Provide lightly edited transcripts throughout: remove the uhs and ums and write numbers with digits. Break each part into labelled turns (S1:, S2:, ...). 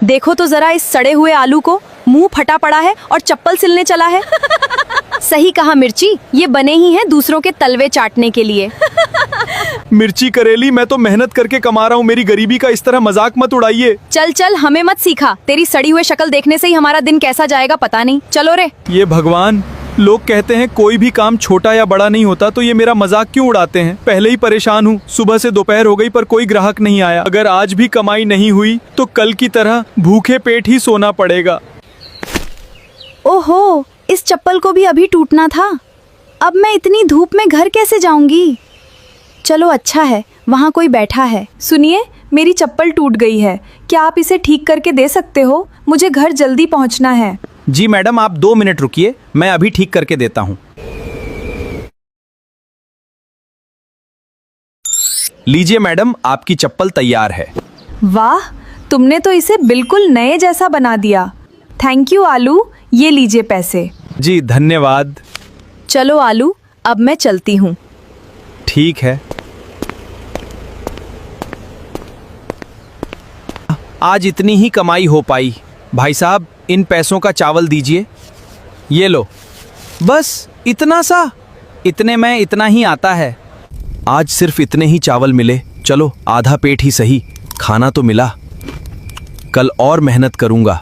S1: देखो तो जरा इस सड़े हुए आलू को, मुंह फटा पड़ा है और चप्पल सिलने चला है। सही कहा मिर्ची, ये बने ही हैं दूसरों के तलवे चाटने के लिए।
S2: मिर्ची करेली, मैं तो मेहनत करके कमा रहा हूँ, मेरी गरीबी का इस तरह मजाक मत उड़ाइए।
S1: चल चल, हमें मत सिखा, तेरी सड़ी हुई शक्ल देखने से ही हमारा दिन कैसा जाएगा पता नहीं। चलो रे।
S2: ये भगवान, लोग कहते हैं कोई भी काम छोटा या बड़ा नहीं होता, तो ये मेरा मजाक क्यों उड़ाते हैं। पहले ही परेशान हूँ, सुबह से दोपहर हो गई पर कोई ग्राहक नहीं आया। अगर आज भी कमाई नहीं हुई तो कल की तरह भूखे पेट ही सोना पड़ेगा।
S1: ओहो, इस चप्पल को भी अभी टूटना था। अब मैं इतनी धूप में घर कैसे जाऊंगी। चलो अच्छा है, वहाँ कोई बैठा है। सुनिए, मेरी चप्पल टूट गई है, क्या आप इसे ठीक करके दे सकते हो? मुझे घर जल्दी पहुँचना है।
S3: जी मैडम, आप 2 मिनट रुकिए, मैं अभी ठीक करके देता हूँ। लीजिए मैडम, आपकी चप्पल तैयार है।
S1: वाह, तुमने तो इसे बिल्कुल नए जैसा बना दिया। थैंक यू आलू, ये लीजिए पैसे।
S3: जी धन्यवाद।
S1: चलो आलू, अब मैं चलती हूँ।
S3: ठीक है। आज इतनी ही कमाई हो पाई। भाई साहब, इन पैसों का चावल दीजिए। ये लो। बस इतना सा? इतने में इतना ही आता है। आज सिर्फ इतने ही चावल मिले, चलो आधा पेट ही सही, खाना तो मिला। कल और मेहनत करूंगा।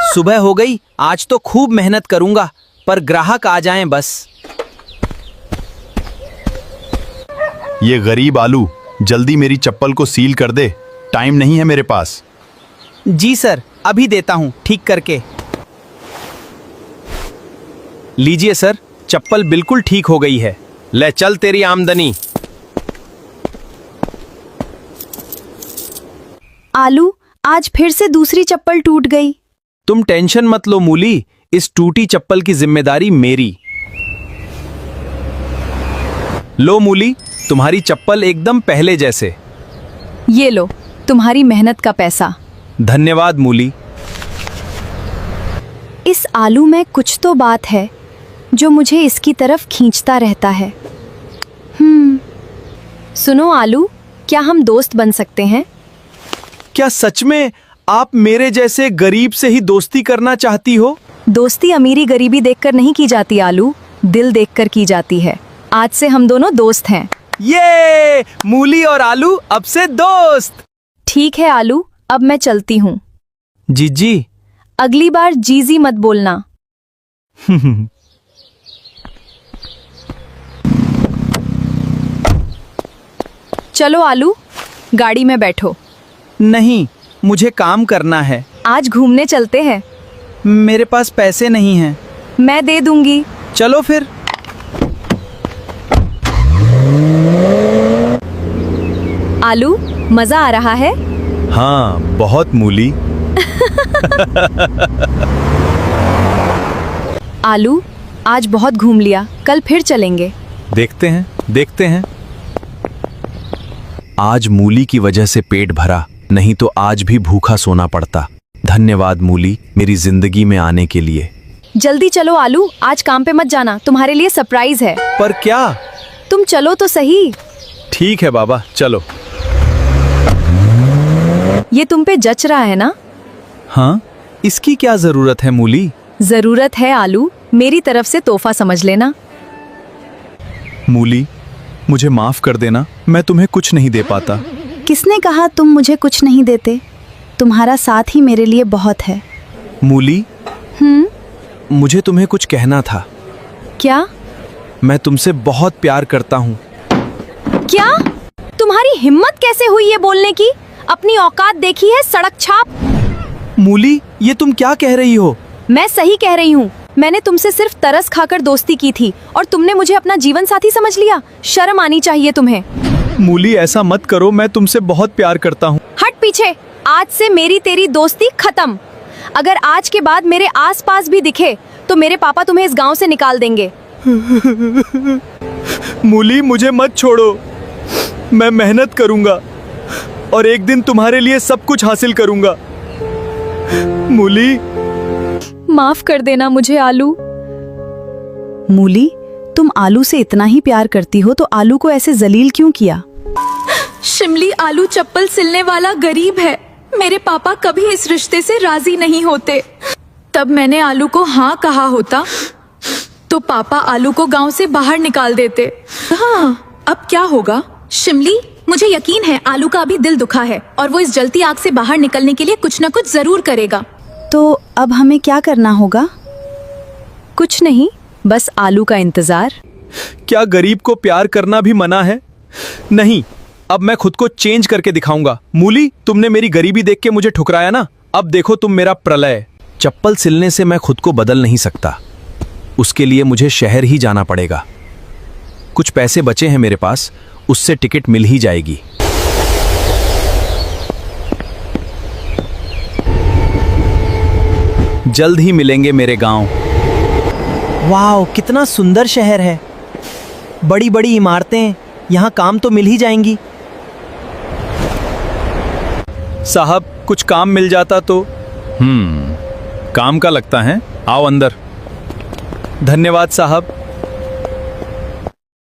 S3: सुबह हो गई, आज तो खूब मेहनत करूंगा, पर ग्राहक आ जाएं बस।
S4: ये गरीब आलू, जल्दी मेरी चप्पल को सील कर दे, टाइम नहीं है मेरे पास।
S3: जी सर, अभी देता हूं ठीक करके। लीजिए सर, चप्पल बिल्कुल ठीक हो गई है। ले चल तेरी आमदनी।
S1: आलू, आज फिर से दूसरी चप्पल टूट गई।
S3: तुम टेंशन मत लो मूली, इस टूटी चप्पल की जिम्मेदारी मेरी। लो मूली, तुम्हारी चप्पल एकदम पहले जैसे।
S1: ये लो, तुम्हारी मेहनत का पैसा।
S3: धन्यवाद मूली।
S1: इस आलू में कुछ तो बात है जो मुझे इसकी तरफ खींचता रहता है। सुनो आलू, क्या हम दोस्त बन सकते हैं?
S2: क्या सच में आप मेरे जैसे गरीब से ही दोस्ती करना चाहती हो?
S1: दोस्ती अमीरी गरीबी देखकर नहीं की जाती आलू, दिल देखकर की जाती है। आज से हम दोनों दोस्त हैं।
S3: ये मूली और आलू अब से दोस्त।
S1: ठीक है आलू, अब मैं चलती हूँ।
S3: जीजी।
S1: अगली बार जीजी मत बोलना। चलो आलू, गाड़ी में बैठो।
S3: नहीं, मुझे काम करना है।
S1: आज घूमने चलते हैं।
S3: मेरे पास पैसे नहीं हैं।
S1: मैं दे दूंगी।
S3: चलो फिर।
S1: आलू, मजा आ रहा है?
S4: हाँ, बहुत मूली।
S1: आलू, आज बहुत घूम लिया, कल फिर चलेंगे।
S3: देखते हैं। आज मूली की वजह से पेट भरा, नहीं तो आज भी भूखा सोना पड़ता। धन्यवाद मूली, मेरी जिंदगी में आने के लिए।
S1: जल्दी चलो आलू, आज काम पे मत जाना, तुम्हारे लिए सरप्राइज है।
S3: पर क्या?
S1: तुम चलो तो सही।
S2: ठीक है बाबा, चलो।
S1: ये तुम पे जच रहा है ना?
S3: हाँ, इसकी क्या जरूरत है मूली?
S1: जरूरत है आलू, मेरी तरफ से तोहफा समझ लेना।
S2: मूली, मुझे माफ कर देना, मैं तुम्हें कुछ नहीं दे पाता।
S1: किसने कहा तुम मुझे कुछ नहीं देते? तुम्हारा साथ ही मेरे लिए बहुत है।
S3: मूली, मुझे तुम्हें कुछ कहना था।
S1: क्या?
S3: मैं तुमसे बहुत प्यार करता हूँ।
S1: क्या? तुम्हारी हिम्मत कैसे हुई ये बोलने की? अपनी औकात देखी है, सड़क छाप।
S3: मूली, ये तुम क्या कह रही हो?
S1: मैं सही कह रही हूँ। मैंने तुमसे सिर्फ तरस खाकर दोस्ती की थी और तुमने मुझे अपना जीवन साथी समझ लिया। शर्म आनी चाहिए तुम्हें।
S2: मूली, ऐसा मत करो, मैं तुमसे बहुत प्यार करता हूँ।
S1: हट पीछे, आज से मेरी तेरी दोस्ती खत्म। अगर आज के बाद मेरे आसपास भी दिखे तो मेरे पापा तुम्हें इस गांव से निकाल देंगे।
S2: मूली, मुझे मत छोड़ो, मैं मेहनत करूंगा और एक दिन तुम्हारे लिए सब कुछ हासिल करूंगा। मूली,
S1: माफ कर देना मुझे आलू। मूली, तुम आलू से इतना ही प्यार करती हो तो आलू को ऐसे जलील क्यों किया? शिमली आलू चप्पल सिलने वाला गरीब है। मेरे पापा कभी इस रिश्ते से राजी नहीं होते। तब मैंने आलू को हाँ कहा होता तो पापा आलू को गांव से बाहर निकाल देते। हाँ, अब क्या होगा? शिमली, मुझे यकीन है आलू का अभी दिल दुखा है और वो इस जलती आग से बाहर निकलने के लिए कुछ न कुछ जरूर करेगा।
S5: तो अब हमें क्या करना होगा? कुछ नहीं, बस आलू का इंतजार।
S2: क्या गरीब को प्यार करना भी मना है? नहीं, अब मैं खुद को चेंज करके दिखाऊंगा। मूली, तुमने मेरी गरीबी देख के मुझे ठुकराया ना, अब देखो तुम मेरा प्रलय।
S3: चप्पल सिलने से मैं खुद को बदल नहीं सकता, उसके लिए मुझे शहर ही जाना पड़ेगा। कुछ पैसे बचे हैं मेरे पास, उससे टिकट मिल ही जाएगी। जल्द ही मिलेंगे मेरे गांव।
S6: वाह, कितना सुंदर शहर है। बड़ी बड़ी इमारतें, यहाँ काम तो मिल ही जाएंगी।
S2: साहब, कुछ काम मिल जाता तो।
S4: काम का लगता है, आओ अंदर।
S2: धन्यवाद साहब।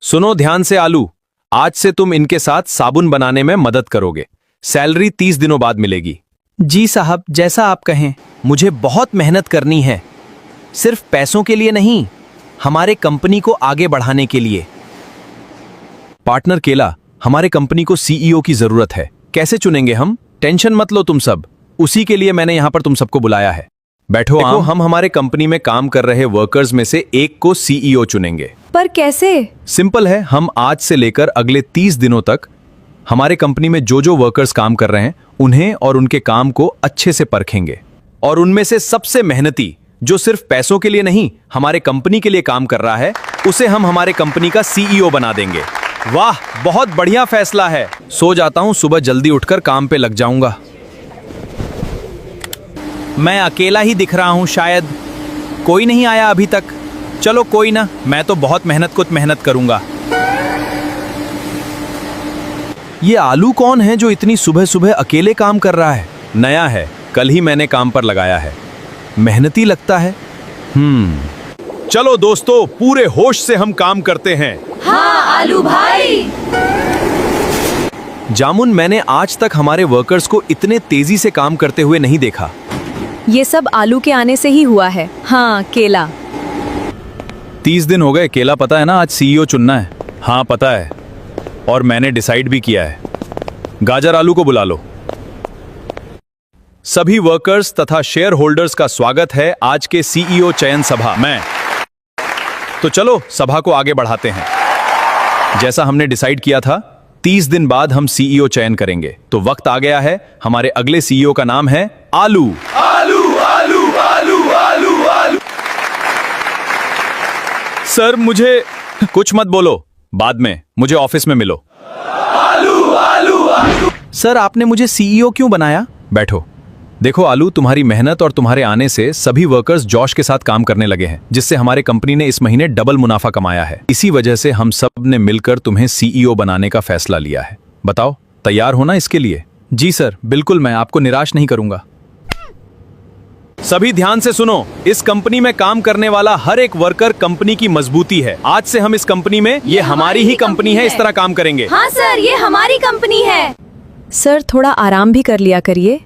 S3: सुनो ध्यान से आलू, आज से तुम इनके साथ साबुन बनाने में मदद करोगे। सैलरी 30 दिनों बाद मिलेगी।
S6: जी साहब, जैसा आप कहें।
S3: मुझे बहुत मेहनत करनी है, सिर्फ पैसों के लिए नहीं, हमारे कंपनी को आगे बढ़ाने के लिए। पार्टनर केला, हमारे कंपनी को सीईओ की जरूरत है। कैसे चुनेंगे हम? टेंशन मत लो तुम सब, उसी के लिए मैंने यहां पर तुम सबको बुलाया है। बैठो, हम हमारे कंपनी में काम कर रहे वर्कर्स में से एक को सीईओ चुनेंगे।
S5: पर कैसे?
S3: सिंपल है, हम आज से लेकर अगले 30 दिनों तक हमारे कंपनी में जो जो वर्कर्स काम कर रहे हैं उन्हें और उनके काम को अच्छे से परखेंगे, और उनमें से सबसे मेहनती, जो सिर्फ पैसों के लिए नहीं हमारे कंपनी के लिए काम कर रहा है, उसे हम हमारे कंपनी का सीईओ बना देंगे। वाह, बहुत बढ़िया फैसला है। सो जाता हूं, सुबह जल्दी उठकर काम पे लग जाऊंगा। मैं अकेला ही दिख रहा हूं, शायद कोई नहीं आया अभी तक। चलो कोई ना, मैं तो बहुत मेहनत करूंगा। ये आलू कौन है जो इतनी सुबह सुबह अकेले काम कर रहा है? नया है, कल ही मैंने काम पर लगाया है। मेहनती लगता है।
S4: चलो दोस्तों, पूरे होश से हम काम करते हैं।
S1: हाँ आलू भाई।
S3: जामुन, मैंने आज तक हमारे वर्कर्स को इतने तेजी से काम करते हुए नहीं देखा।
S5: ये सब आलू के आने से ही हुआ है। हाँ केला।
S4: 30 दिन हो गए। केला, पता है ना आज सीईओ चुनना है? हाँ पता है, और मैंने डिसाइड भी किया है। गाजर, आलू को बुला लो।
S3: सभी वर्कर्स तथा शेयर होल्डर्स का स्वागत है आज के सीईओ चयन सभा में। तो चलो सभा को आगे बढ़ाते हैं। जैसा हमने डिसाइड किया था, 30 दिन बाद हम सीईओ चयन करेंगे। तो वक्त आ गया है, हमारे अगले सीईओ का नाम है आलू। आलू आलू आलू आलू आलू।
S4: सर, मुझे
S3: कुछ मत बोलो, बाद में मुझे ऑफिस में मिलो।
S4: आलू आलू आलू।
S3: सर, आपने मुझे सीईओ क्यों बनाया? बैठो। देखो आलू, तुम्हारी मेहनत और तुम्हारे आने से सभी वर्कर्स जोश के साथ काम करने लगे हैं, जिससे हमारे कंपनी ने इस महीने डबल मुनाफा कमाया है। इसी वजह से हम सब ने मिलकर तुम्हें सीईओ बनाने का फैसला लिया है। बताओ, तैयार हो ना इसके लिए?
S2: जी सर, बिल्कुल, मैं आपको निराश नहीं करूंगा।
S3: सभी ध्यान से सुनो, इस कंपनी में काम करने वाला हर एक वर्कर कंपनी की मजबूती है। आज से हम इस कंपनी में, ये हमारी ही कंपनी है, इस तरह काम करेंगे।
S1: हाँ सर, ये हमारी कंपनी है।
S5: सर, थोड़ा आराम भी कर लिया करिए।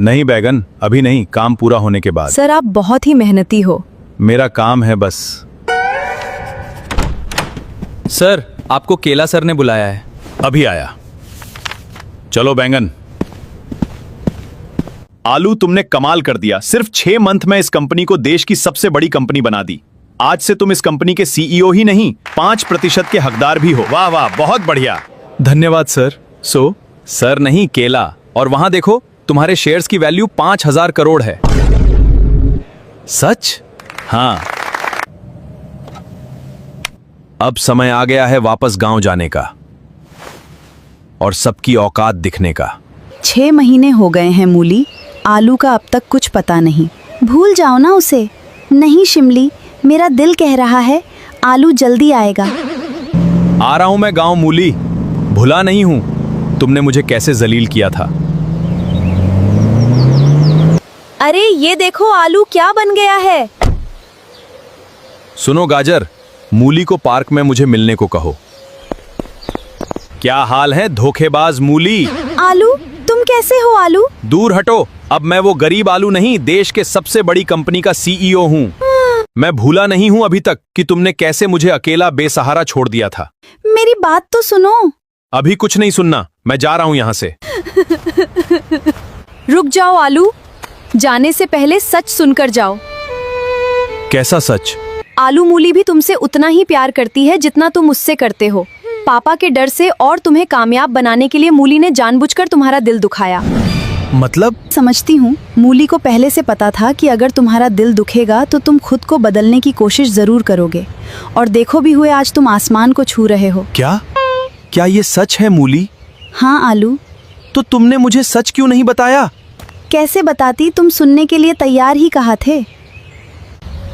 S4: नहीं बैगन, अभी नहीं, काम पूरा होने के बाद।
S5: सर, आप बहुत ही मेहनती हो।
S4: मेरा काम है बस।
S2: सर, आपको केला सर ने बुलाया है।
S4: अभी आया। चलो बैंगन। आलू, तुमने कमाल कर दिया। सिर्फ 6 मंथ में इस कंपनी को देश की सबसे बड़ी कंपनी बना दी। आज से तुम इस कंपनी के सीईओ ही नहीं, 5% के हकदार भी हो। वाह वाह, बहुत बढ़िया।
S2: धन्यवाद सर।
S3: सर नहीं, केला। और वहां देखो, तुम्हारे शेयर्स की वैल्यू 5000 करोड़ है। सच? हाँ। अब समय आ गया है वापस गांव जाने का और सबकी औकात दिखने का।
S5: 6 महीने हो गए हैं मूली, आलू का अब तक कुछ पता नहीं।
S1: भूल जाओ ना उसे। नहीं शिमली, मेरा दिल कह रहा है आलू जल्दी आएगा।
S3: आ रहा हूं मैं गांव मूली, भुला नहीं हूं तुमने मुझे कैसे जलील किया था।
S5: अरे ये देखो, आलू क्या बन गया है।
S3: सुनो गाजर, मूली को पार्क में मुझे मिलने को कहो। क्या हाल है धोखेबाज मूली?
S5: आलू, तुम कैसे हो आलू?
S3: दूर हटो। अब मैं वो गरीब आलू नहीं, देश के सबसे बड़ी कंपनी का सीईओ हूँ। मैं भूला नहीं हूँ अभी तक कि तुमने कैसे मुझे अकेला बेसहारा छोड़ दिया था।
S5: मेरी बात तो सुनो।
S3: अभी कुछ नहीं सुनना, मैं जा रहा हूँ यहाँ से।
S1: रुक जाओ आलू, जाने से पहले सच सुनकर जाओ।
S3: कैसा सच?
S1: आलू मूली भी तुमसे उतना ही प्यार करती है जितना तुम मुझसे करते हो। पापा के डर से और तुम्हें कामयाब बनाने के लिए मूली ने जानबूझकर तुम्हारा दिल दुखाया।
S3: मतलब?
S5: समझती हूँ, मूली को पहले से पता था कि अगर तुम्हारा दिल दुखेगा तो तुम खुद को बदलने की कोशिश जरूर करोगे। और देखो भी हुए, आज तुम आसमान को छू रहे हो।
S3: क्या? क्या ये सच है मूली?
S5: हाँ आलू।
S3: तो तुमने मुझे सच क्यों नहीं बताया?
S5: कैसे बताती, तुम सुनने के लिए तैयार ही कहा थे।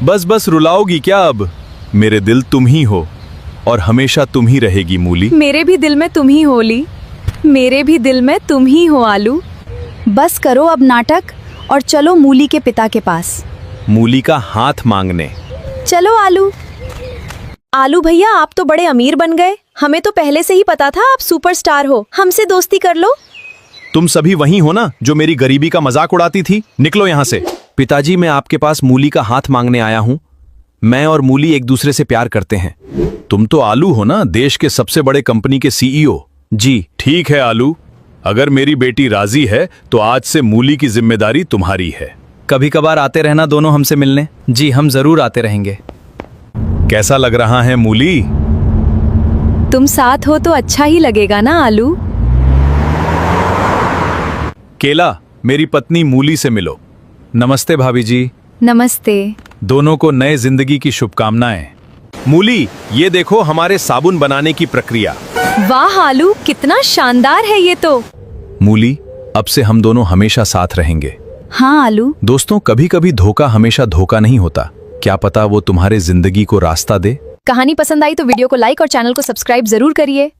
S4: बस बस रुलाओगी क्या अब? मेरे दिल तुम ही हो और हमेशा तुम ही रहेगी मूली।
S1: मेरे भी दिल में तुम ही हो ली, मेरे भी दिल में तुम ही हो आलू।
S5: बस करो अब नाटक और चलो मूली के पिता के पास।
S3: मूली का हाथ मांगने।
S5: चलो आलू।
S1: आलू भैया, आप तो बड़े अमीर बन गए। हमें तो पहले से ही पता था आप सुपरस्टार हो। हमसे दोस्ती कर लो।
S4: तुम सभी वही हो ना जो मेरी गरीबी का मजाक उड़ाती थी? निकलो यहाँ से।
S3: पिताजी, मैं आपके पास मूली का हाथ मांगने आया हूँ। मैं और मूली एक दूसरे से प्यार करते हैं।
S4: तुम तो आलू हो ना, देश के सबसे बड़े कंपनी के सीईओ।
S3: जी।
S4: ठीक है आलू, अगर मेरी बेटी राजी है तो आज से मूली की जिम्मेदारी तुम्हारी है।
S3: कभी कभार आते रहना दोनों हमसे मिलने। जी, हम जरूर आते रहेंगे।
S4: कैसा लग रहा है मूली?
S1: तुम साथ हो तो अच्छा ही लगेगा ना आलू।
S4: केला, मेरी पत्नी मूली से मिलो।
S3: नमस्ते भाभी जी।
S1: नमस्ते।
S4: दोनों को नए जिंदगी की शुभकामनाएं। मूली, ये देखो हमारे साबुन बनाने की प्रक्रिया।
S1: वाह आलू, कितना शानदार है ये तो।
S4: मूली, अब से हम दोनों हमेशा साथ रहेंगे।
S5: हाँ आलू।
S4: दोस्तों, कभी कभी धोखा हमेशा धोखा नहीं होता। क्या पता वो तुम्हारे जिंदगी को रास्ता दे।
S1: कहानी पसंद आई तो वीडियो को लाइक और चैनल को सब्सक्राइब जरूर करिए।